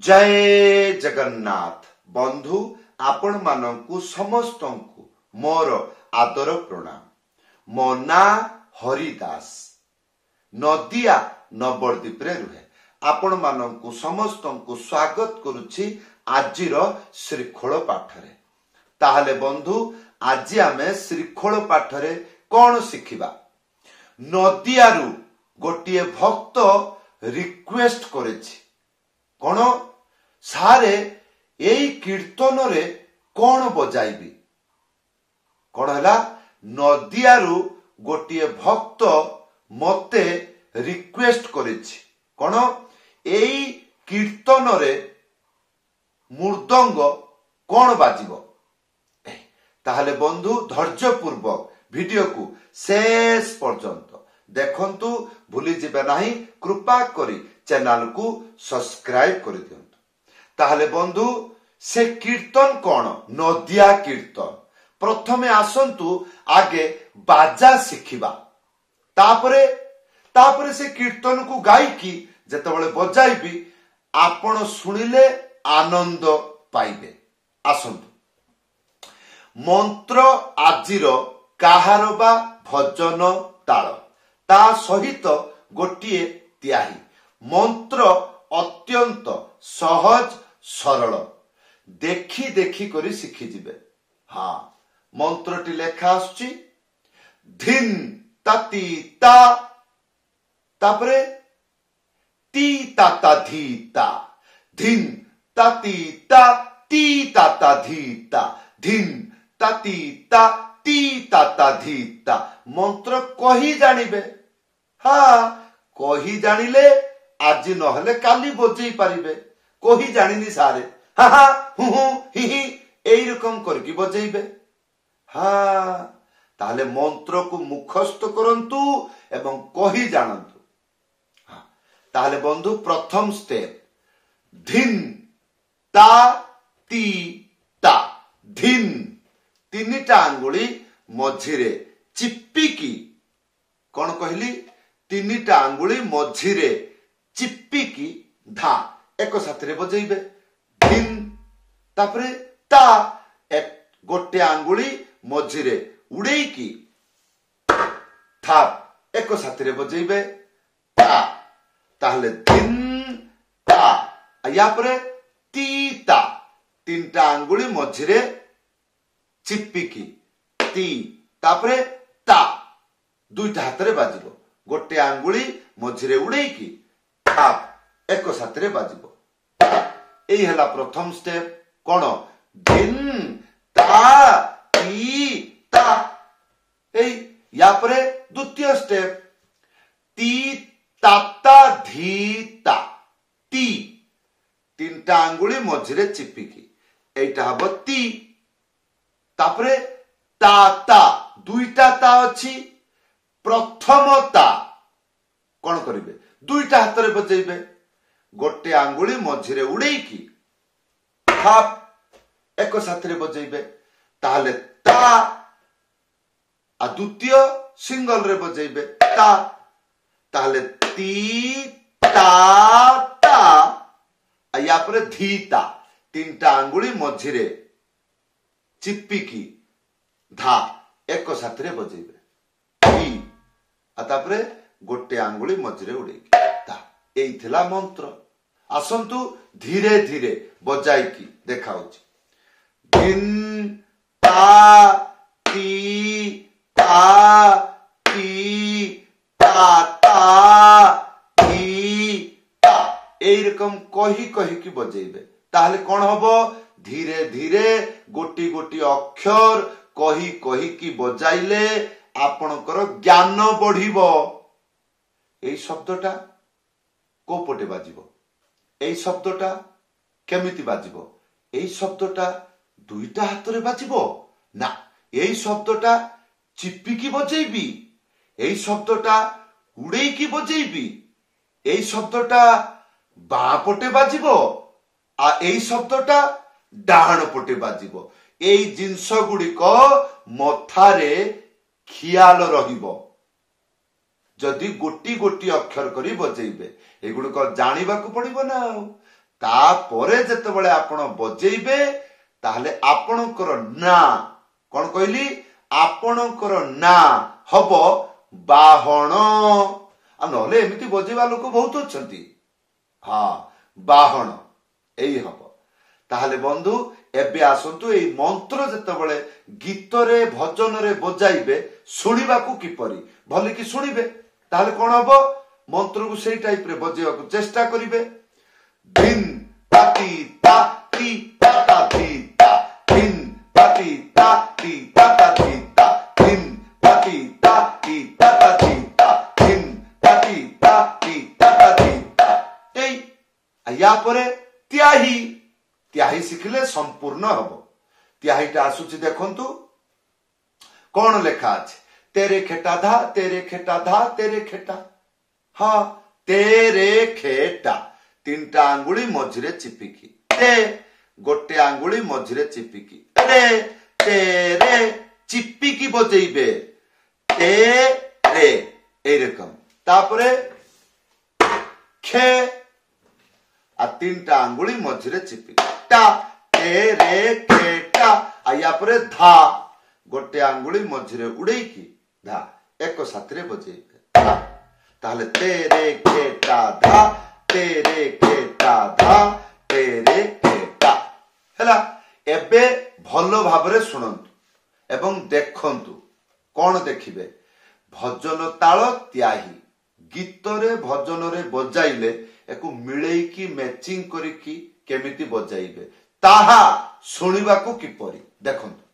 जय जगन्नाथ बंधु आपण मानंकु समस्तंकु मोर आदर प्रणाम। मो ना हरिदास नदिया नवद्वीप रे रुहे आपण मानंकु समस्तंकु स्वागत करुछि आजिर श्रीखोल पाठरे। ताहले बंधु आज आमे श्रीखोल पाठरे कौन शिखिबा? नदियारु गोटिए भक्त रिक्वेस्ट करेछि कौन सारे एई कीर्तन रे कौन बजाइबी? कौन हला? नदियारु गोटिए भक्त मते रिक्वेस्ट करेछि कौन एई कीर्तन रे मृदंग कौन बाजिबो? ताहले बंधु धैर्य पूर्वक वीडियो को शेष पर्यंत देखंतु, भूली जिबे नाही। कृपा करी चैनल को सब्सक्राइब कर दियंतु। ताहले बंधु से कीर्तन कौन? नदिया कीर्तन। प्रथमे आसंतु आगे बाजा शिखिबा, तापरे से कीर्तन को गायकी जेतेबेले बजाइबी आपण सुनिले आनंद पाइबे। आसंतु मंत्र आजिर काहार बा भजन ताल ता सहित गोटिए त्याही मंत्र अत्यंत सहज सरल देखी देखी करी शिखी जिबे। हाँ, मंत्रटी लेखा आसुची धिन ताती ता तापरे ती ताता धीता धिन ताती ता ती ताता धीता धिन ताती ता ती ताता धीता। मंत्र कही जानिबे। हाँ, कही जानिले आज नहले काली बजई पारिबे। कही जानिनी सारे हा हा हु हु हि हि एई रकम करके बजैबे। हाँ, ताहले मंत्र को मुखस्थ करंतु एवं कही जानंतु। हाँ, ताहले बंधु प्रथम स्टेप धिन ता ती ता धिन तीनिटा आंगुली मझिरे चिप्पिकी कौन कहली? तीनिटा आंगुली मझिरे चिप्पिकी धा एक साथरे बजैबे। धिन तापरे ता एक गोटे आंगुली मझिरे उड़ेकी थाप एक साथरे बजैबे ता। ताहले धिन ता या परे ती ता तीनटा आंगुली मझिरे चिप्पिकी ती तापरे ता दुईटा हाथ रे बाजिबो। गोटे आंगुली मझिरे उड़ेकी थाप एक साथरे बाजिबो। एई हला प्रथम स्टेप कौन? धिन ता ती ता। एई या परे द्वितीय स्टेप ती ताता धीता ती तीनटा आंगुली मझिरे चिप्पिकी एइटा हबो ती। तापरे ताता दुईटा ता अछि। प्रथम ता कौन करिबे? दुईटा हाथ रे बजैबे। गोटे आंगुली मझिरे उड़ेकी थाप एक साथ रे बजैबे। ताहले ता आ द्वितीय सिंगल रे बजैबे ता। ताहले ती ता ता या परे धीता तीनटा आंगुली मझिरे चिप्पिकी धा एक साथ रे बजैबे धी आ तापरे गोटे आंगुली मझिरे उड़ेकी ता। एई थिला मंत्र। आसंतु धीरे धीरे बजाइकी देखाउछि। धिन ता ती ता ती ता ता धी ता एई रकम कही कही की बजैबे। ताहले कौन हबो? धीरे धीरे गोटी गोटी अक्षर कही कही की बजाइले आपणकर ज्ञान बढ़िबो। एई शब्दटा को पटे बाजिबो? एई शब्दटा केमिति बाजिबो? एई शब्दटा दुईटा हाथ रे बाजिबो ना, एई शब्दटा चिप्पिकी बजैबी, एई शब्दटा उड़ेकी बजैबी, एई शब्दटा बाँ पटे बाजिबो आ एई शब्दटा डाहाण पटे बाजिबो। एई जिंस गुड़िक मथारे खियाल रहिबो। जदि गोटी गोटी अक्षर करी बजैबे एगुड़िक जानिबाकु पड़िबो ना। तापरे जेतेबेले आपण बजेइबे ताहले आपणकर ना कोन कहली आपणकर ना हबो बाहन नहले एमती बजेवा लोक बहुत अछंती हाँ बाहन एई हबो ताहले बंधु एबे आसंतु एई मंत्र जेतेबेले गीत रे भजन रे बजाइबे सुनिबाकू किपरि भले कि सुनिबे ताहले कोन हबो मंत्र को सेई टाइप रे बजेबाकू चेष्टा करिवे दिन ताती ता ती ता धी ता दिन ताती ता ती ता धी ता दिन ताती ता ती ता धी ता दिन ताती ता ती ता धी ता एई या परे त्याही त्याही शिखले संपूर्ण हबो त्याहीटा आसुची देखंतु कौन लेखा अछि तेरे खेटा धा तेरे खेटा धा तेरे खेटा हाँ तेरे खेटा तीनटा आंगुली मझिरे चिपिकी ते गोटे आंगुली मझिरे चिपिकी रे तेरे चिपिकी बजेइबे ते रे ए रकम तापरे खे आ तीनटा आंगुली मझिरे चिपिकी टा तेरे खेटा आया परे धा गोटे आंगुली मझिरे उड़ेकी धा एक साथरे बजेइबे ताहले तेरे खेटा धा तेरे खेटा धा तेरे खेटा हैला एबे भलो भाबरे सुनंतु एवं देखंतु कोन देखिबे भजन ताल त्याही गीत रे भजन रे बजाइले एको मिलेई की मैचिंग करिकी केमिति बजाइबे ताहा सुनिबाकू किपरि देखंतु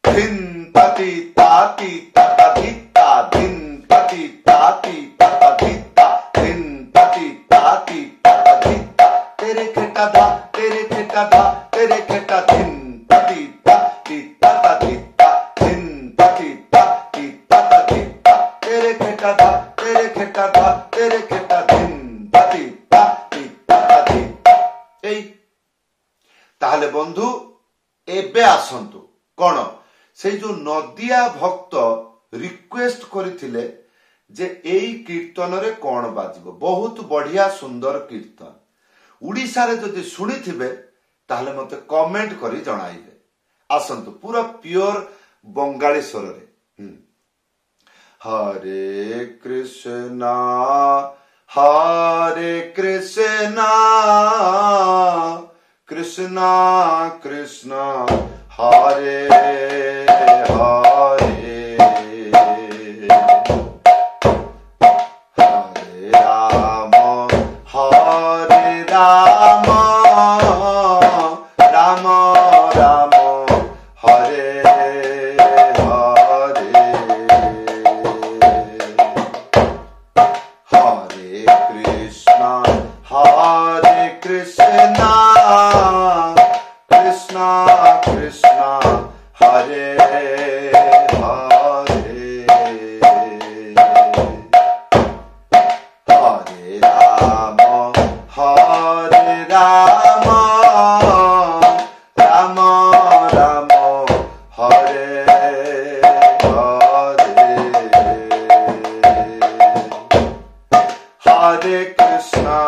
दिन ताती ताती ताता धिता दिन ताती ताती ताता धिता दिन ताती ताती ताता धिता तेरे खेटा धा तेरे खेटा धा तेरे खेटा दिन ताती ताती ताता धिता दिन ताती ताती ताता धिता तेरे खेटा धा तेरे खेटा धा तेरे खेटा दिन ताती ताती ताता धिता एई ताहले बंधु एबे आसंतु कोन से जो नदिया भक्त रिक्वेस्ट करथिले जे एई कीर्तन रे कोन बाजिबो बहुत बढ़िया सुंदर कीर्तन उड़ीसा रे जदि सुनिथिबे ताहले मते कमेंट करी जणाइबे आसंतु पूरा प्योर बंगाली स्वर रे हरे कृष्णा कृष्णा कृष्णा हरे हरे हरे राम राम राम हरे हरे हरे कृष्णा कृष्णा कृष्णा हरे हरे हरे राम राम राम हरे हरे हरे कृष्णा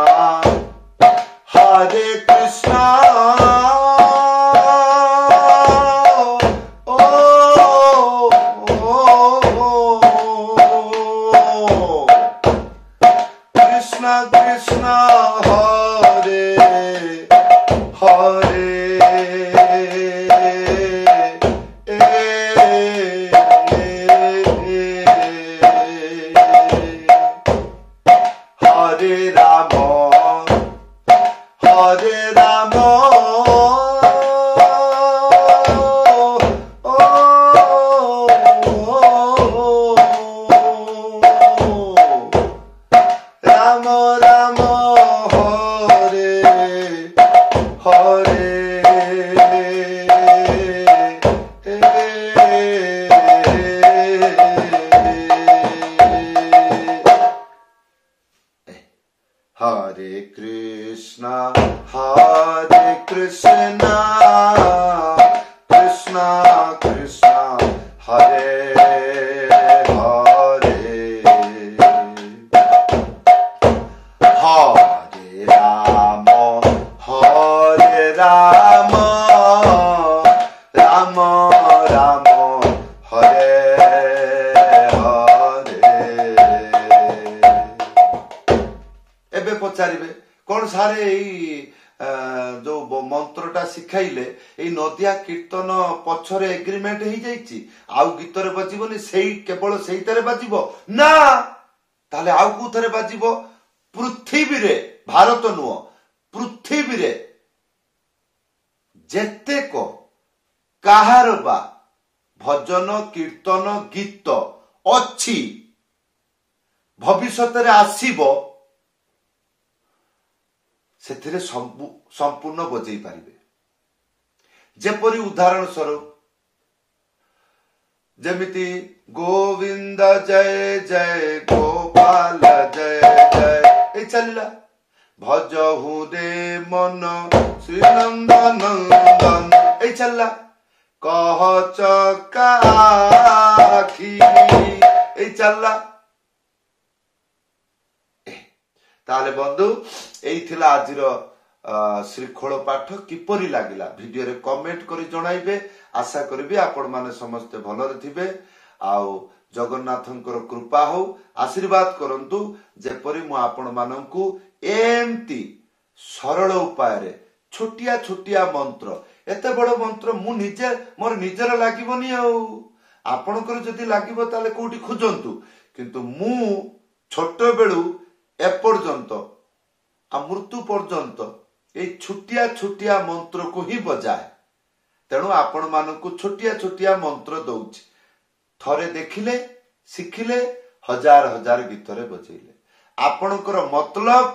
कृष्णा हरे हरे हरे राम हरे कृष्णा कृष्णा कृष्णा हरे हरे हरे राम ରାମ ରାମ ରାମ ହରେ ହରେ। ଏବେ ପଚାରିବେ କଣ ସାରେ ଏଇ ଯୋଉ ମନ୍ତ୍ରଟା ଶିଖାଇଲେ ଏଇ ନଦିଆ କୀର୍ତ୍ତନ ପଛରେ ଏଗ୍ରିମେଣ୍ଟ ହେଇଯାଇଛି, ଆଉ ଗୀତରେ ବାଜିବନି, ସେଇ କେବଳ ସେଇଥିରେ ବାଜିବ ନା? ତାହେଲେ ଆଉ କୋଉଥିରେ ବାଜିବ? ପୃଥିବୀରେ, ଭାରତ ନୁହଁ, ପୃଥିବୀରେ ଯେତେକ କାହାର ବା ଭଜନ କୀର୍ତ୍ତନ ଗୀତ ଅଛି, ଭବିଷ୍ୟତରେ ଆସିବ, ସେଥିରେ ସମ୍ପୂର୍ଣ୍ଣ ବଜେଇ ପାରିବେ। ଯେପରି ଉଦାହରଣ ସ୍ୱରୂପ ଯେମିତି ଗୋବିନ୍ଦ ଜୟ ଜୟ ଗୋପାଳ ଜୟ ଜୟ এই ଚାଲିଲା, ଭଜହୁ ରେ ମନ ଶ୍ରୀନନ୍ଦନନ୍ଦନ এই ଚାଲିଲା, କହ ଚକାଖି এই ଚାଲିଲା। ତାହେଲେ ବନ୍ଧୁ ଏଇ ଥିଲା ଆଜିର ଶ୍ରୀଖୋଳ ପାଠ। କିପରି ଲାଗିଲା ଭିଡିଓରେ କମେଣ୍ଟ କରି ଜଣାଇବେ। ଆଶା କରିବି ଆପଣ ମାନେ ସମସ୍ତେ ଭଲରେ ଥିବେ। ଆଉ ଜଗନ୍ନାଥଙ୍କର କୃପା ହଉ, ଆଶୀର୍ବାଦ କରନ୍ତୁ ଯେପରି ମୁଁ ଆପଣ ମାନଙ୍କୁ ଏମିତି ସରଳ ଉପାୟରେ ଛୋଟିଆ ଛୋଟିଆ ମନ୍ତ୍ର, ଏତେ ବଡ ମନ୍ତ୍ର ମୁଁ ନିଜେ ମୋର ନିଜର ଲାଗିବନି, ଆଉ ଆପଣଙ୍କର ଯଦି ଲାଗିବ ତାହେଲେ କୋଉଠି ଖୋଜନ୍ତୁ। କିନ୍ତୁ ମୁଁ ଛୋଟ ବେଳୁ ଏପର୍ଯ୍ୟନ୍ତ ମୃତ୍ୟୁ ପର୍ଯ୍ୟନ୍ତ ଏଇ ଛୋଟିଆ ଛୋଟିଆ ମନ୍ତ୍ରକୁ ହିଁ ବଜାଏ। ତେଣୁ ଆପଣ ମାନଙ୍କୁ ଛୋଟିଆ ଛୋଟିଆ ମନ୍ତ୍ର ଦଉଛି, ଥରେ ଦେଖିଲେ ଶିଖିଲେ ହଜାର ହଜାର ଗୀତରେ ବଜେଇଲେ। ଆପଣଙ୍କର ମତଲବ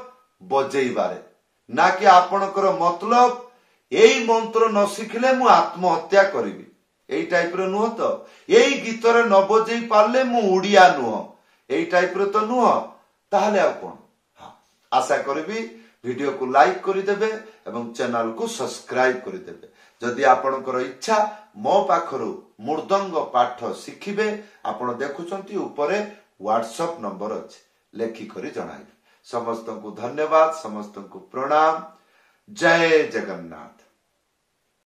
ବଜେଇବାରେ, ନା କି ଆପଣଙ୍କର ମତଲବ ଏଇ ମନ୍ତ୍ର ନ ଶିଖିଲେ ମୁଁ ଆତ୍ମହତ୍ୟା କରିବି, ଏଇ ଟାଇପର ନୁହଁ ତ। ଏଇ ଗୀତରେ ନ ବଜେଇ ପାରିଲେ ମୁଁ ଓଡିଆ ନୁହଁ, ଏଇ ଟାଇପର ତ ନୁହଁ। ତାହେଲେ ଆଉ କଣ? ଆଶା କରିବି ଭିଡିଓକୁ ଲାଇକ୍ କରିଦେବେ ଏବଂ ଚ୍ୟାନେଲକୁ ସବସ୍କ୍ରାଇବ କରିଦେବେ। ଯଦି ଆପଣଙ୍କର ଇଚ୍ଛା ମୋ ପାଖରୁ ମୃଦଙ୍ଗ ପାଠ ଶିଖିବେ, ଆପଣ ଦେଖୁଛନ୍ତି ଉପରେ ହ୍ୱାଟ୍ସଆପ ନମ୍ବର ଅଛି, ଲେଖିକରି ଜଣାଇବେ। ସମସ୍ତଙ୍କୁ ଧନ୍ୟବାଦ, ସମସ୍ତଙ୍କୁ ପ୍ରଣାମ। ଜୟ ଜଗନ୍ନାଥ।